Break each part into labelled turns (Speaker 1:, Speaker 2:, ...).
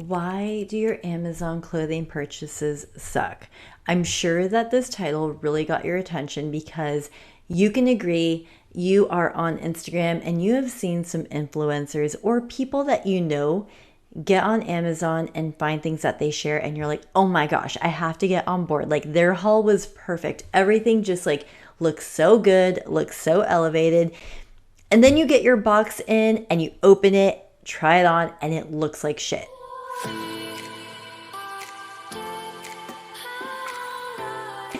Speaker 1: Why do your Amazon clothing purchases suck? I'm sure that this title really got your attention because you can agree you are on Instagram and you have seen some influencers or people that you know get on Amazon and find things that they share and you're like, oh my gosh, I have to get on board. Like their haul was perfect. Everything just like looks so good, looks so elevated. And then you get your box in and you open it, try it on, and it looks like shit.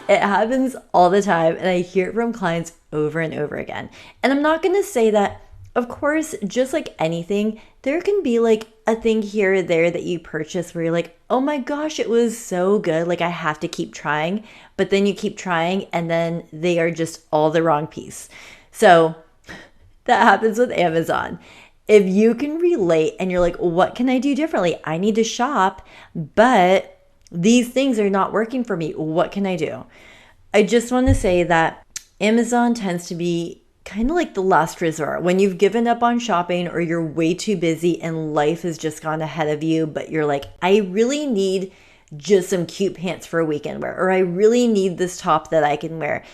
Speaker 1: It happens all the time, and I hear it from clients over and over again. And I'm not going to say that, of course, just like anything, there can be like a thing here or there that you purchase where you're like, oh my gosh, it was so good. Like I have to keep trying, but then you keep trying and then they are just all the wrong piece. So that happens with Amazon. If you can relate and you're like, what can I do differently? I need to shop, but these things are not working for me. What can I do? I just want to say that Amazon tends to be kind of like the last resort. When you've given up on shopping or you're way too busy and life has just gone ahead of you, but you're like, I really need just some cute pants for a weekend wear, or I really need this top that I can wear,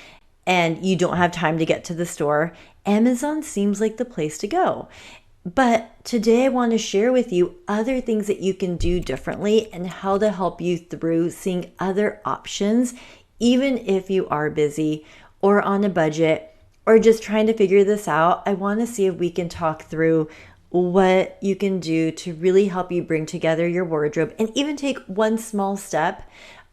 Speaker 1: and you don't have time to get to the store, Amazon seems like the place to go. But today I want to share with you other things that you can do differently and how to help you through seeing other options, even if you are busy or on a budget or just trying to figure this out. I want to see if we can talk through what you can do to really help you bring together your wardrobe and even take one small step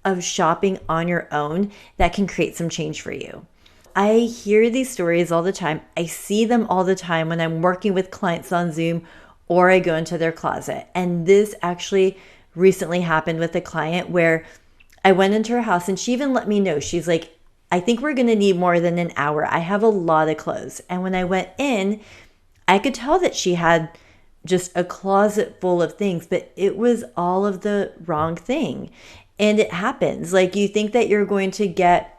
Speaker 1: of shopping on your own that can create some change for you. I hear these stories all the time. I see them all the time when I'm working with clients on Zoom or I go into their closet. And this actually recently happened with a client where I went into her house and she even let me know. She's like, I think we're going to need more than an hour. I have a lot of clothes. And when I went in, I could tell that she had just a closet full of things, but it was all of the wrong thing. And it happens. Like you think that you're going to get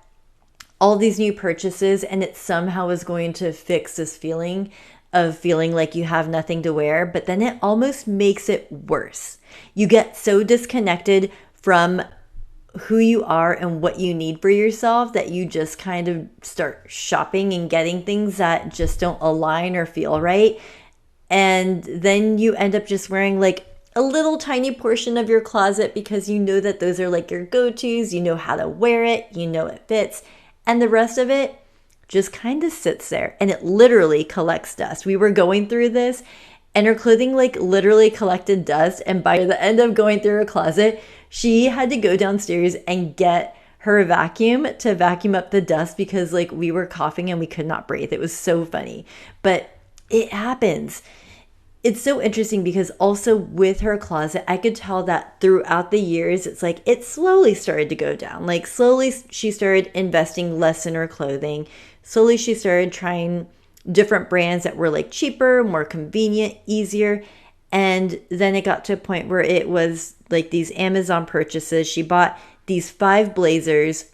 Speaker 1: all these new purchases and it somehow is going to fix this feeling of feeling like you have nothing to wear, but then it almost makes it worse. You get so disconnected from who you are and what you need for yourself that you just kind of start shopping and getting things that just don't align or feel right. And then you end up just wearing like a little tiny portion of your closet because you know that those are like your go-tos, you know how to wear it, you know it fits. And the rest of it just kind of sits there and it literally collects dust. We were going through this and her clothing like literally collected dust. And by the end of going through her closet, she had to go downstairs and get her vacuum to vacuum up the dust because like we were coughing and we could not breathe. It was so funny, but it happens. It's so interesting because also with her closet, I could tell that throughout the years, it's like it slowly started to go down. Like slowly she started investing less in her clothing. Slowly she started trying different brands that were like cheaper, more convenient, easier. And then it got to a point where it was like these Amazon purchases. She bought these 5 blazers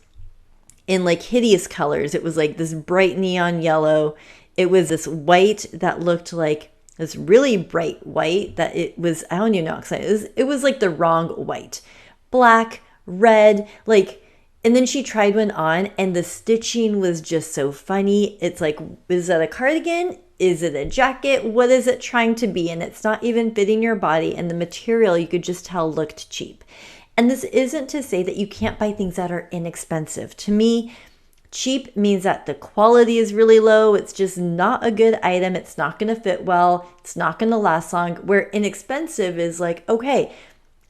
Speaker 1: in like hideous colors. It was like this bright neon yellow. It was this white that looked like this really bright white that it was, I don't even know, it was like the wrong white. Black, red, like, and then she tried one on and the stitching was just so funny. It's like, is that a cardigan? Is it a jacket? What is it trying to be? And it's not even fitting your body, and the material you could just tell looked cheap. And this isn't to say that you can't buy things that are inexpensive. To me, cheap means that the quality is really low. It's just not a good item. It's not going to fit well. It's not going to last long. Where inexpensive is like, okay,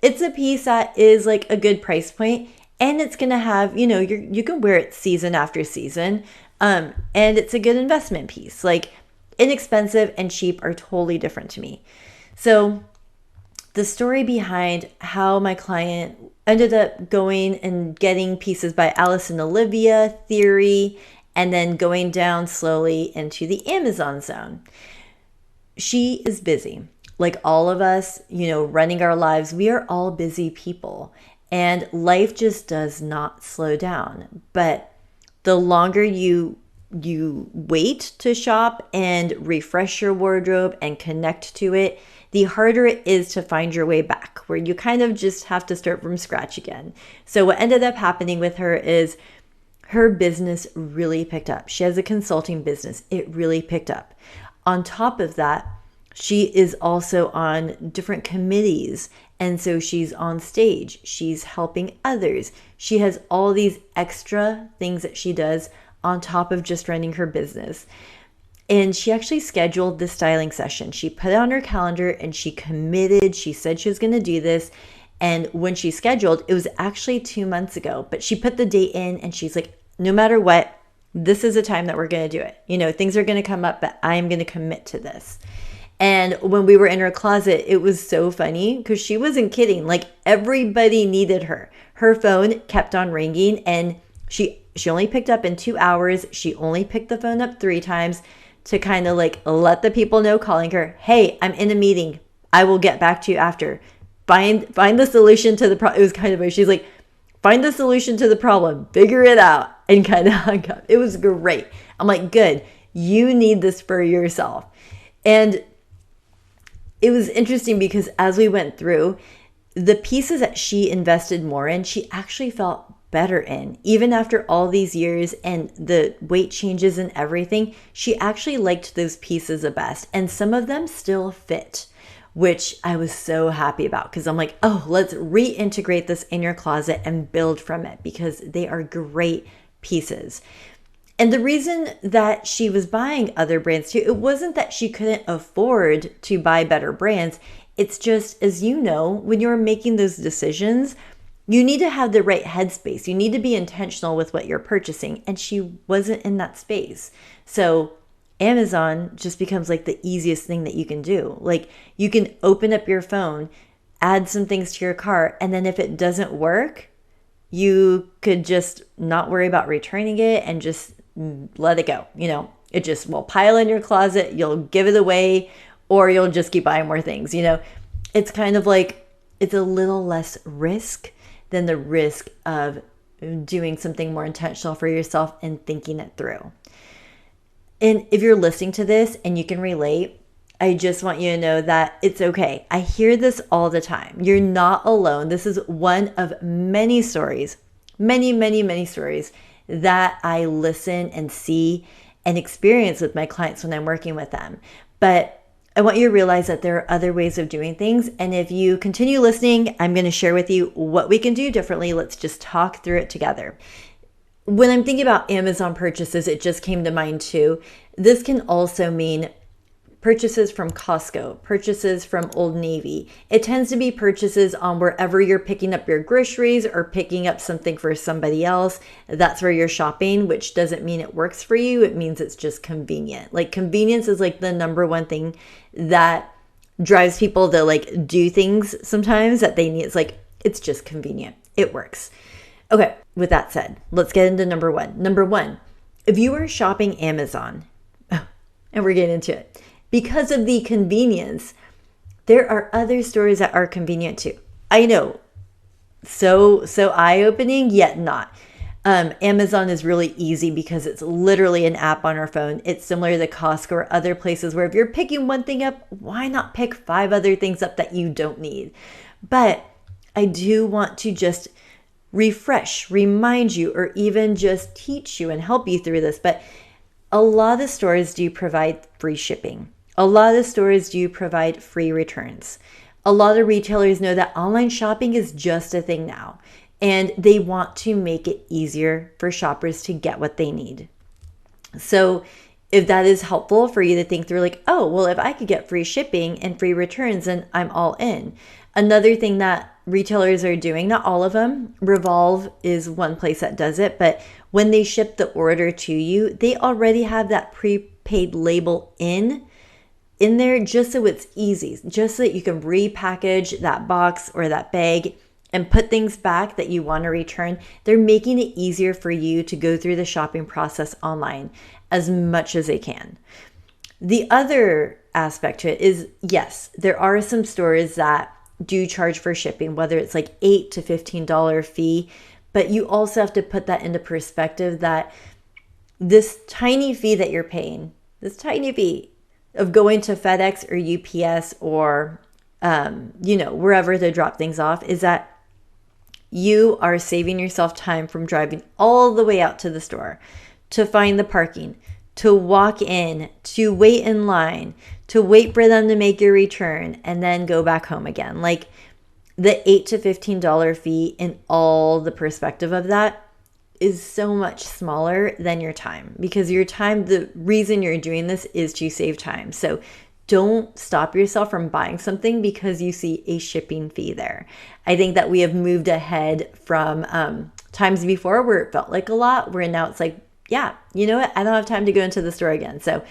Speaker 1: it's a piece that is like a good price point and it's going to have, you know, you can wear it season after season. And it's a good investment piece. Like inexpensive and cheap are totally different to me. So the story behind how my client ended up going and getting pieces by Alice and Olivia, Theory, and then going down slowly into the Amazon zone. She is busy. Like all of us, you know, running our lives, we are all busy people. And life just does not slow down. But the longer you wait to shop and refresh your wardrobe and connect to it, the harder it is to find your way back, where you kind of just have to start from scratch again. So what ended up happening with her is her business really picked up. She has a consulting business. It really picked up. On top of that, she is also on different committees. And so she's on stage. She's helping others. She has all these extra things that she does on top of just running her business. And she actually scheduled this styling session. She put it on her calendar and she committed. She said she was going to do this. And when she scheduled, it was actually 2 months ago, but she put the date in and she's like, no matter what, this is the time that we're going to do it. You know, things are going to come up, but I am going to commit to this. And when we were in her closet, it was so funny because she wasn't kidding. Like, everybody needed her. Her phone kept on ringing and she only picked up in 2 hours. She only picked the phone up 3 times to kind of like let the people know calling her, hey, I'm in a meeting. I will get back to you after. Find the solution to the problem. It was kind of, she's like, find the solution to the problem, figure it out, and kind of hung up. It was great. I'm like, good. You need this for yourself. And it was interesting because as we went through, the pieces that she invested more in, she actually felt better in. Even after all these years and the weight changes and everything, she actually liked those pieces the best. And some of them still fit, which I was so happy about because I'm like, oh, let's reintegrate this in your closet and build from it because they are great pieces. And the reason that she was buying other brands too, it wasn't that she couldn't afford to buy better brands. It's just, as you know, when you're making those decisions, you need to have the right headspace. You need to be intentional with what you're purchasing. And she wasn't in that space. So Amazon just becomes like the easiest thing that you can do. Like, you can open up your phone, add some things to your cart, and then if it doesn't work, you could just not worry about returning it and just let it go. You know, it just will pile in your closet. You'll give it away or you'll just keep buying more things. You know, it's kind of like, it's a little less risk than the risk of doing something more intentional for yourself and thinking it through. And if you're listening to this and you can relate, I just want you to know that it's okay. I hear this all the time. You're not alone. This is one of many stories, many stories that I listen and see and experience with my clients when I'm working with them. But I want you to realize that there are other ways of doing things. And if you continue listening, I'm going to share with you what we can do differently. Let's just talk through it together. When I'm thinking about Amazon purchases, it just came to mind too. This can also mean purchases from Costco, purchases from Old Navy. It tends to be purchases on wherever you're picking up your groceries or picking up something for somebody else. That's where you're shopping, which doesn't mean it works for you. It means it's just convenient. Like, convenience is like the number one thing that drives people to like do things sometimes that they need. It's like, it's just convenient. It works. Okay, with that said, let's get into number one. Number one, if you are shopping Amazon, and we're getting into it, because of the convenience, there are other stores that are convenient too. I know, so eye-opening, yet not. Amazon is really easy because it's literally an app on our phone. It's similar to Costco or other places where if you're picking one thing up, why not pick 5 other things up that you don't need? But I do want to just refresh, remind you, or even just teach you and help you through this. But a lot of stores do provide free shipping. A lot of stores do provide free returns. A lot of retailers know that online shopping is just a thing now, and they want to make it easier for shoppers to get what they need. So if that is helpful for you to think through, like, oh, well, if I could get free shipping and free returns, then I'm all in. Another thing that retailers are doing, not all of them, Revolve is one place that does it, but when they ship the order to you, they already have that prepaid label in there just so it's easy, just so that you can repackage that box or that bag and put things back that you want to return. They're making it easier for you to go through the shopping process online as much as they can. The other aspect to it is, yes, there are some stores that do charge for shipping, whether it's like $8 to $15 fee, but you also have to put that into perspective that this tiny fee that you're paying, this tiny fee, of going to FedEx or UPS or, wherever to drop things off is that you are saving yourself time from driving all the way out to the store to find the parking, to walk in, to wait in line, to wait for them to make your return, and then go back home again. Like the $8 to $15 fee in all the perspective of that is so much smaller than your time, because your time, the reason you're doing this is to save time. So don't stop yourself from buying something because you see a shipping fee there. I think that we have moved ahead from times before where it felt like a lot, where now it's like, yeah, you know what? I don't have time to go into the store again. So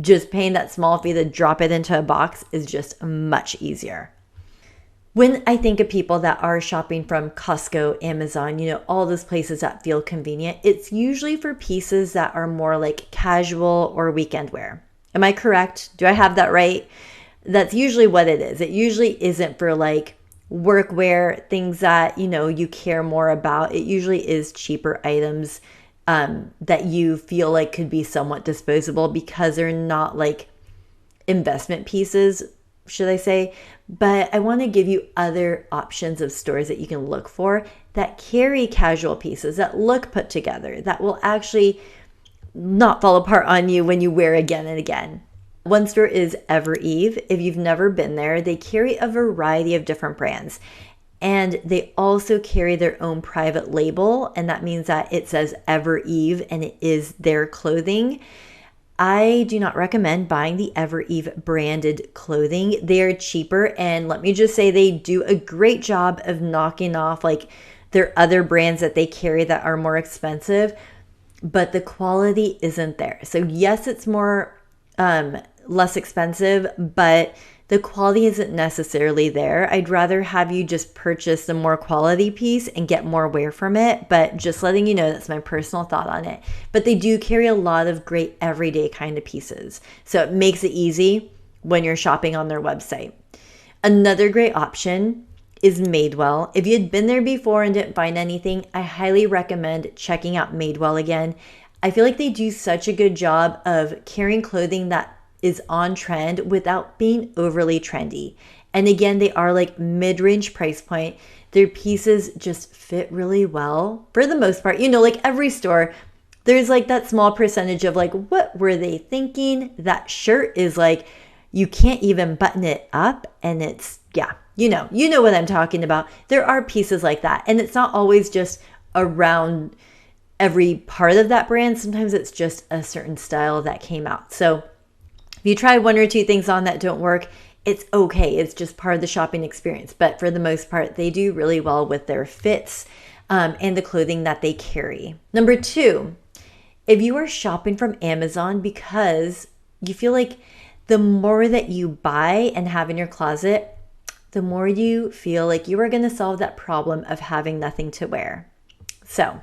Speaker 1: just paying that small fee to drop it into a box is just much easier. When I think of people that are shopping from Costco, Amazon, all those places that feel convenient, it's usually for pieces that are more like casual or weekend wear. Am I correct? Do I have that right? That's usually what it is. It usually isn't for like workwear, things that, you care more about. It usually is cheaper items that you feel like could be somewhat disposable because they're not like investment pieces, should I say. But I want to give you other options of stores that you can look for that carry casual pieces that look put together, that will actually not fall apart on you when you wear again and again. One store is Ever Eve. If you've never been there, they carry a variety of different brands. And they also carry their own private label. And that means that it says Ever Eve and it is their clothing. I do not recommend buying the Ever Eve branded clothing. They are cheaper. And let me just say, they do a great job of knocking off like their other brands that they carry that are more expensive, but the quality isn't there. So yes, it's more less expensive, but the quality isn't necessarily there. I'd rather have you just purchase the more quality piece and get more wear from it. But just letting you know, that's my personal thought on it. But they do carry a lot of great everyday kind of pieces. So it makes it easy when you're shopping on their website. Another great option is Madewell. If you had been there before and didn't find anything, I highly recommend checking out Madewell again. I feel like they do such a good job of carrying clothing that is on trend without being overly trendy. And again, they are like mid-range price point. Their pieces just fit really well for the most part. Like every store, there's like that small percentage of like, what were they thinking? That shirt is like, you can't even button it up. And it's, yeah, you know what I'm talking about. There are pieces like that. And it's not always just around every part of that brand. Sometimes it's just a certain style that came out. So if you try one or two things on that don't work, it's okay. It's just part of the shopping experience. But for the most part, they do really well with their fits and the clothing that they carry. Number 2, if you are shopping from Amazon because you feel like the more that you buy and have in your closet, the more you feel like you are going to solve that problem of having nothing to wear. So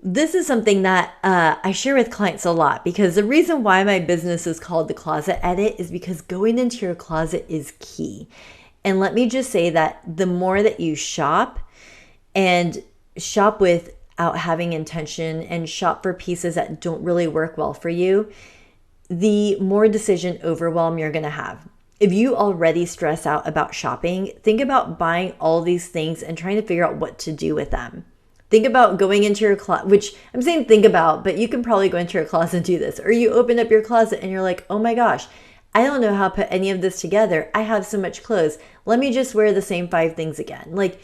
Speaker 1: this is something that I share with clients a lot, because the reason why my business is called The Closet Edit is because going into your closet is key. And let me just say that the more that you shop and shop without having intention and shop for pieces that don't really work well for you, the more decision overwhelm you're going to have. If you already stress out about shopping, think about buying all these things and trying to figure out what to do with them. Think about going into your closet, which I'm saying think about, but you can probably go into your closet and do this. Or you open up your closet and you're like, oh my gosh, I don't know how to put any of this together. I have so much clothes. Let me just wear the same 5 things again. Like,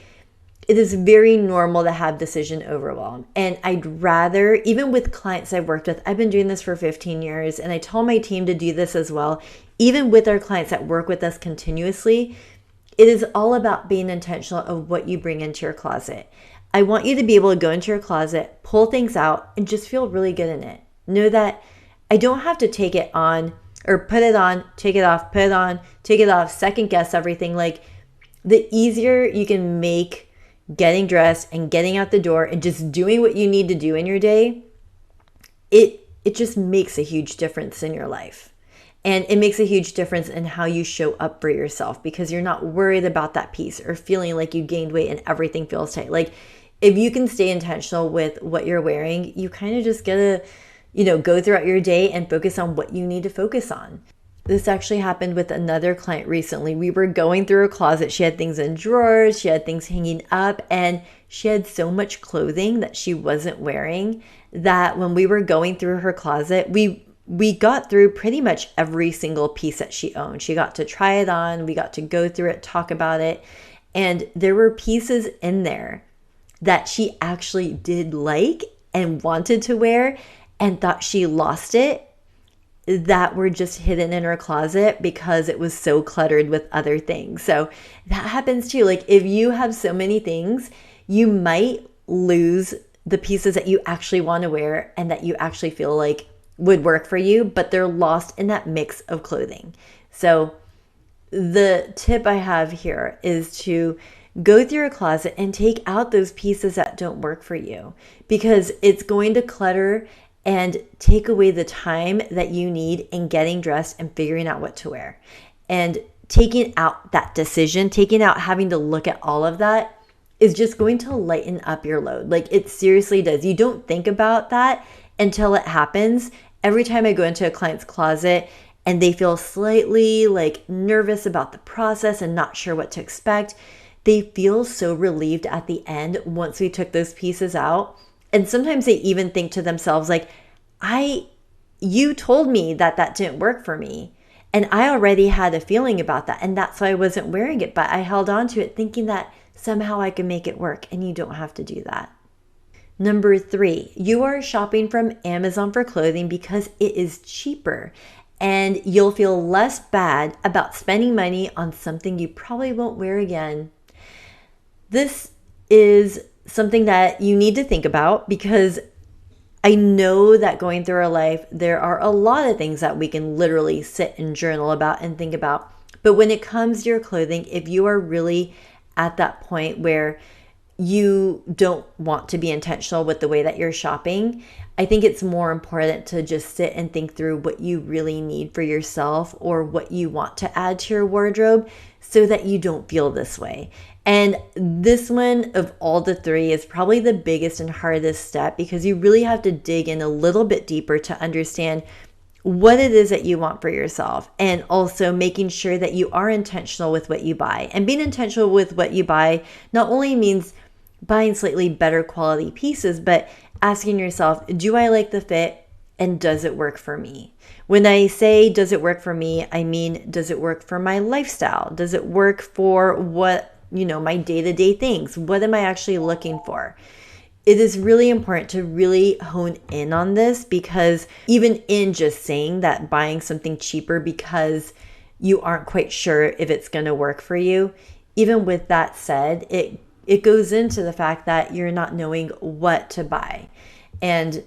Speaker 1: it is very normal to have decision overwhelm. And I'd rather, even with clients I've worked with, I've been doing this for 15 years, and I tell my team to do this as well. Even with our clients that work with us continuously, it is all about being intentional of what you bring into your closet. I want you to be able to go into your closet, pull things out, and just feel really good in it. Know that I don't have to take it on or put it on, take it off, put it on, take it off, second guess everything. Like, the easier you can make getting dressed and getting out the door and just doing what you need to do in your day, it just makes a huge difference in your life. And it makes a huge difference in how you show up for yourself, because you're not worried about that piece or feeling like you gained weight and everything feels tight. Like, if you can stay intentional with what you're wearing, you kind of just get go throughout your day and focus on what you need to focus on. This actually happened with another client recently. We were going through her closet. She had things in drawers, she had things hanging up, and she had so much clothing that she wasn't wearing that when we were going through her closet, we got through pretty much every single piece that she owned. She got to try it on, we got to go through it, talk about it, and there were pieces in there that she actually did like and wanted to wear and thought she lost it, that were just hidden in her closet because it was so cluttered with other things. So that happens too. Like if you have so many things, you might lose the pieces that you actually want to wear and that you actually feel like would work for you, but they're lost in that mix of clothing. So the tip I have here is to go through your closet and take out those pieces that don't work for you, because it's going to clutter and take away the time that you need in getting dressed and figuring out what to wear. And taking out that decision, taking out having to look at all of that, is just going to lighten up your load. Like it seriously does. You don't think about that until it happens. Every time I go into a client's closet and they feel slightly like nervous about the process and not sure what to expect, they feel so relieved at the end once we took those pieces out. And sometimes they even think to themselves like, you told me that didn't work for me. And I already had a feeling about that. And that's why I wasn't wearing it. But I held on to it thinking that somehow I could make it work. And you don't have to do that. Number 3, you are shopping from Amazon for clothing because it is cheaper. And you'll feel less bad about spending money on something you probably won't wear again. This is something that you need to think about, because I know that going through our life, there are a lot of things that we can literally sit and journal about and think about. But when it comes to your clothing, if you are really at that point where you don't want to be intentional with the way that you're shopping, I think it's more important to just sit and think through what you really need for yourself or what you want to add to your wardrobe so that you don't feel this way. And this one of all the 3 is probably the biggest and hardest step, because you really have to dig in a little bit deeper to understand what it is that you want for yourself, and also making sure that you are intentional with what you buy. And being intentional with what you buy not only means buying slightly better quality pieces, but asking yourself, do I like the fit and does it work for me? When I say does it work for me, I mean, does it work for my lifestyle? Does it work for what, my day-to-day things? What am I actually looking for? It is really important to really hone in on this, because even in just saying that buying something cheaper because you aren't quite sure if it's going to work for you, even with that said, it goes into the fact that you're not knowing what to buy. And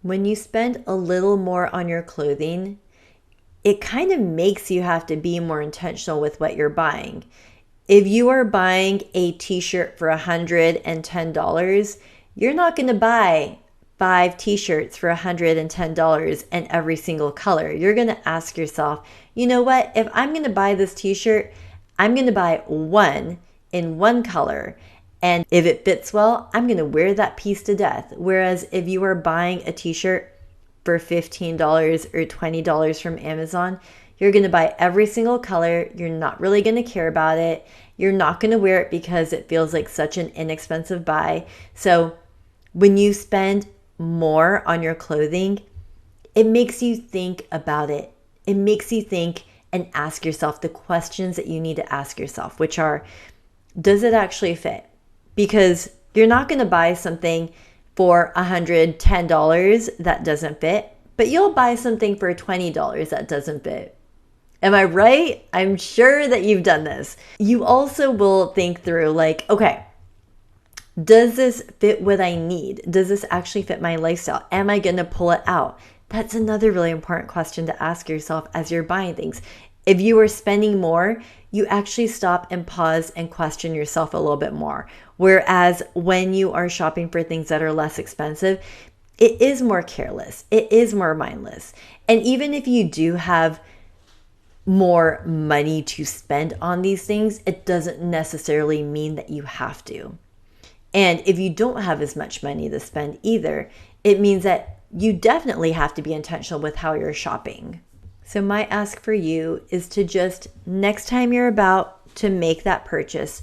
Speaker 1: when you spend a little more on your clothing, it kind of makes you have to be more intentional with what you're buying. If you are buying a t-shirt for $110, you're not going to buy 5 t-shirts for $110 in every single color. You're going to ask yourself, you know what? If I'm going to buy this t-shirt, I'm going to buy one in one color. And if it fits well, I'm going to wear that piece to death. Whereas if you are buying a t-shirt for $15 or $20 from Amazon, you're going to buy every single color. You're not really going to care about it. You're not going to wear it because it feels like such an inexpensive buy. So when you spend more on your clothing, it makes you think about it. It makes you think and ask yourself the questions that you need to ask yourself, which are, does it actually fit? Because you're not going to buy something for $110 that doesn't fit, but you'll buy something for $20 that doesn't fit. Am I right? I'm sure that you've done this. You also will think through like, okay, does this fit what I need? Does this actually fit my lifestyle? Am I going to pull it out? That's another really important question to ask yourself as you're buying things. If you are spending more, you actually stop and pause and question yourself a little bit more. Whereas when you are shopping for things that are less expensive, it is more careless. It is more mindless. And even if you do have more money to spend on these things, it doesn't necessarily mean that you have to. And if you don't have as much money to spend either, it means that you definitely have to be intentional with how you're shopping. So my ask for you is to just, next time you're about to make that purchase,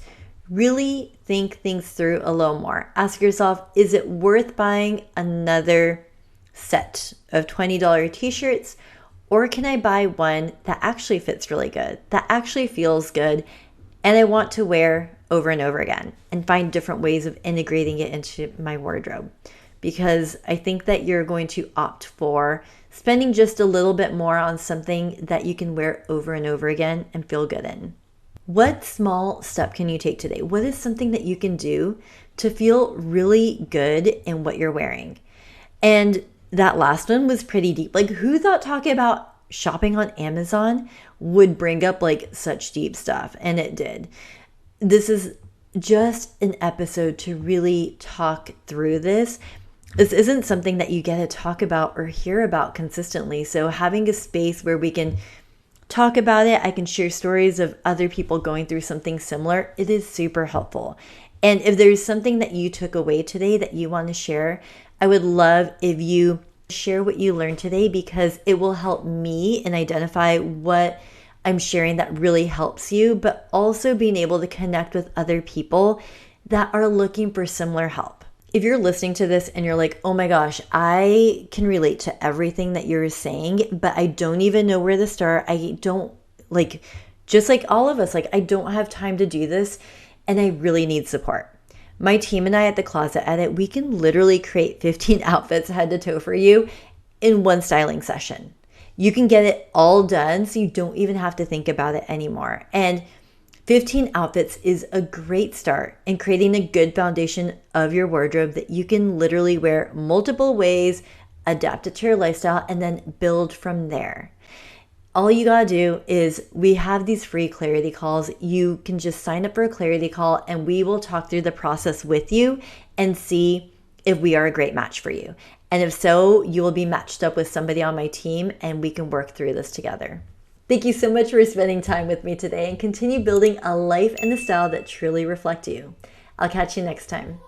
Speaker 1: really think things through a little more. Ask yourself, is it worth buying another set of $20 t-shirts? Or can I buy one that actually fits really good, that actually feels good, and I want to wear over and over again, and find different ways of integrating it into my wardrobe? Because I think that you're going to opt for spending just a little bit more on something that you can wear over and over again and feel good in. What small step can you take today? What is something that you can do to feel really good in what you're wearing? And that last one was pretty deep. Like, who thought talking about shopping on Amazon would bring up like such deep stuff? And it did. This is just an episode to really talk through this. This isn't something that you get to talk about or hear about consistently. So having a space where we can talk about it, I can share stories of other people going through something similar, it is super helpful. And if there's something that you took away today that you want to share, I would love if you share what you learned today, because it will help me and identify what I'm sharing that really helps you, but also being able to connect with other people that are looking for similar help. If you're listening to this and you're like, oh my gosh, I can relate to everything that you're saying, but I don't even know where to start. I don't just like all of us, I don't have time to do this and I really need support. My team and I at the Closet Edit, we can literally create 15 outfits head to toe for you in one styling session. You can get it all done so you don't even have to think about it anymore. And 15 outfits is a great start in creating a good foundation of your wardrobe that you can literally wear multiple ways, adapt it to your lifestyle, and then build from there. All you gotta do is, we have these free clarity calls. You can just sign up for a clarity call and we will talk through the process with you and see if we are a great match for you. And if so, you will be matched up with somebody on my team and we can work through this together. Thank you so much for spending time with me today, and continue building a life and a style that truly reflect you. I'll catch you next time.